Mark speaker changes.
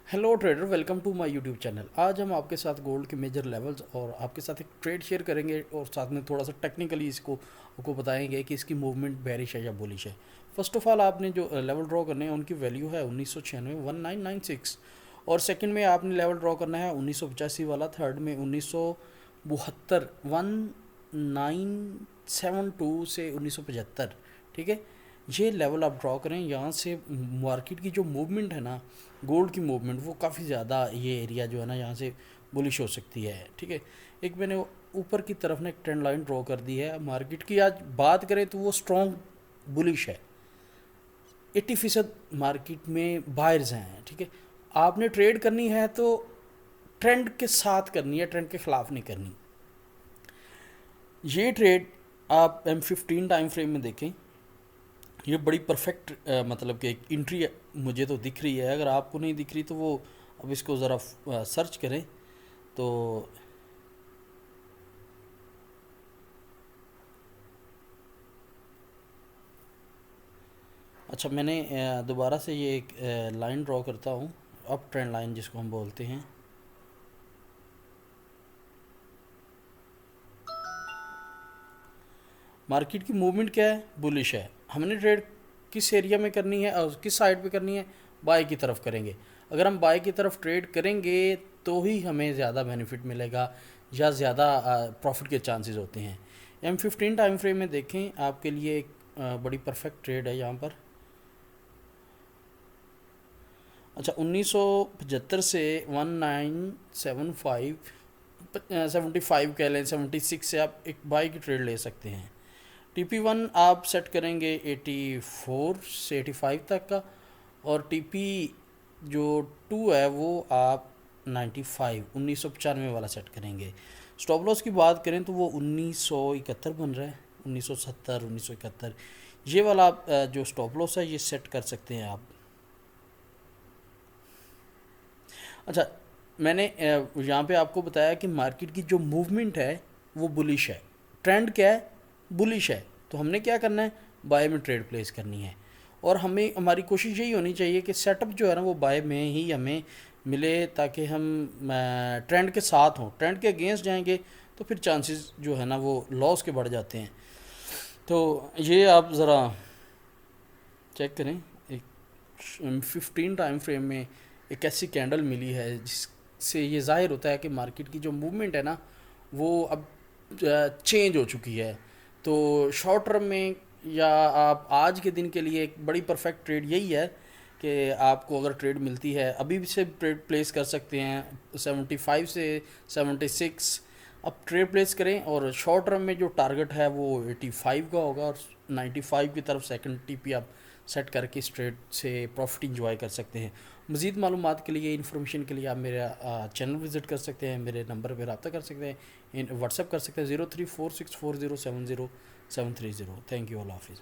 Speaker 1: Hello trader, welcome to my YouTube channel. आज हम आपके साथ गोल्ड के मेजर लेवल्स और आपके साथ एक ट्रेड शेयर करेंगे और साथ में थोड़ा सा टेक्निकली इसको आपको बताएंगे कि इसकी मूवमेंट बेरिश है या बुलिश है। फर्स्ट ऑफ ऑल आपने जो लेवल ड्रॉ करने हैं उनकी वैल्यू है 1996 1996। और सेकंड में आपने लेवल ड्रॉ करना है 1985 वाला, थर्ड में 1972 1972 से 1975। ठीक है, ये लेवल आप ड्रॉ करें। यहाँ से मार्केट की जो मूवमेंट है ना, गोल्ड की मूवमेंट, वो काफ़ी ज़्यादा, ये एरिया जो है ना यहाँ से बुलिश हो सकती है। ठीक है, एक मैंने ऊपर की तरफ ने एक ट्रेंड लाइन ड्रॉ कर दी है। मार्केट की आज बात करें तो वो स्ट्रॉन्ग बुलिश है। 80% मार्केट में बायर्स हैं। ठीक है, आपने ट्रेड करनी है तो ट्रेंड के साथ करनी है, ट्रेंड के खिलाफ नहीं करनी। ये ट्रेड आप M15 टाइम फ्रेम में देखें, ये बड़ी परफेक्ट मतलब कि एक इंट्री मुझे तो दिख रही है। अगर आपको नहीं दिख रही तो वो अब इसको ज़रा सर्च करें तो अच्छा, मैंने दोबारा से ये एक लाइन ड्रॉ करता हूँ, अप ट्रेंड लाइन जिसको हम बोलते हैं। मार्केट की मूवमेंट क्या है? बुलिश है। हमने ट्रेड किस एरिया में करनी है और किस साइड पे करनी है? बाय की तरफ करेंगे। अगर हम बाय की तरफ ट्रेड करेंगे तो ही हमें ज़्यादा बेनिफिट मिलेगा या ज़्यादा प्रॉफिट के चांसेस होते हैं। M15 टाइम फ्रेम में देखें, आपके लिए एक बड़ी परफेक्ट ट्रेड है यहाँ पर। अच्छा, 1975 से 1975 75 कह लें, 76 से आप एक बाई की ट्रेड ले सकते हैं। TP1 आप सेट करेंगे 84 से 85 तक का, और TP जो 2 है वो आप 95 1995 वाला सेट करेंगे। स्टॉप लॉस की बात करें तो वो 1971 बन रहा है, 1970 1971। ये वाला आप जो स्टॉप लॉस है ये सेट कर सकते हैं आप। अच्छा, मैंने यहाँ पे आपको बताया कि मार्केट की जो मूवमेंट है वो बुलिश है। ट्रेंड क्या है? बुलिश है। तो हमने क्या करना है? बाय में ट्रेड प्लेस करनी है। और हमें, हमारी कोशिश यही होनी चाहिए कि सेटअप जो है ना वो बाय में ही हमें मिले, ताकि हम ट्रेंड के साथ हों। ट्रेंड के अगेंस्ट जाएंगे तो फिर चांसेस जो है ना वो लॉस के बढ़ जाते हैं। तो ये आप ज़रा चेक करें। एक 15 टाइम फ्रेम में एक ऐसी कैंडल मिली है जिससे ये ज़ाहिर होता है कि मार्केट की जो मूवमेंट है ना वो अब चेंज हो चुकी है। तो शॉर्ट टर्म में या आप आज के दिन के लिए एक बड़ी परफेक्ट ट्रेड यही है कि आपको अगर ट्रेड मिलती है अभी से ट्रेड प्लेस कर सकते हैं 75 से 76। अब ट्रेड प्लेस करें और शॉर्ट टर्म में जो टारगेट है वो 85 का होगा, और 95 की तरफ सेकंड TP आप सेट करके इस ट्रेड से प्रॉफिट इंजॉय कर सकते हैं। मज़ीद मालूमात के लिए, इन्फॉर्मेशन के लिए आप मेरा चैनल विज़िट कर सकते हैं, मेरे नंबर पर रब्ता कर सकते हैं, व्हाट्सएप कर सकते हैं 03464070 730। थैंक यू, अल्लाह हाफिज़।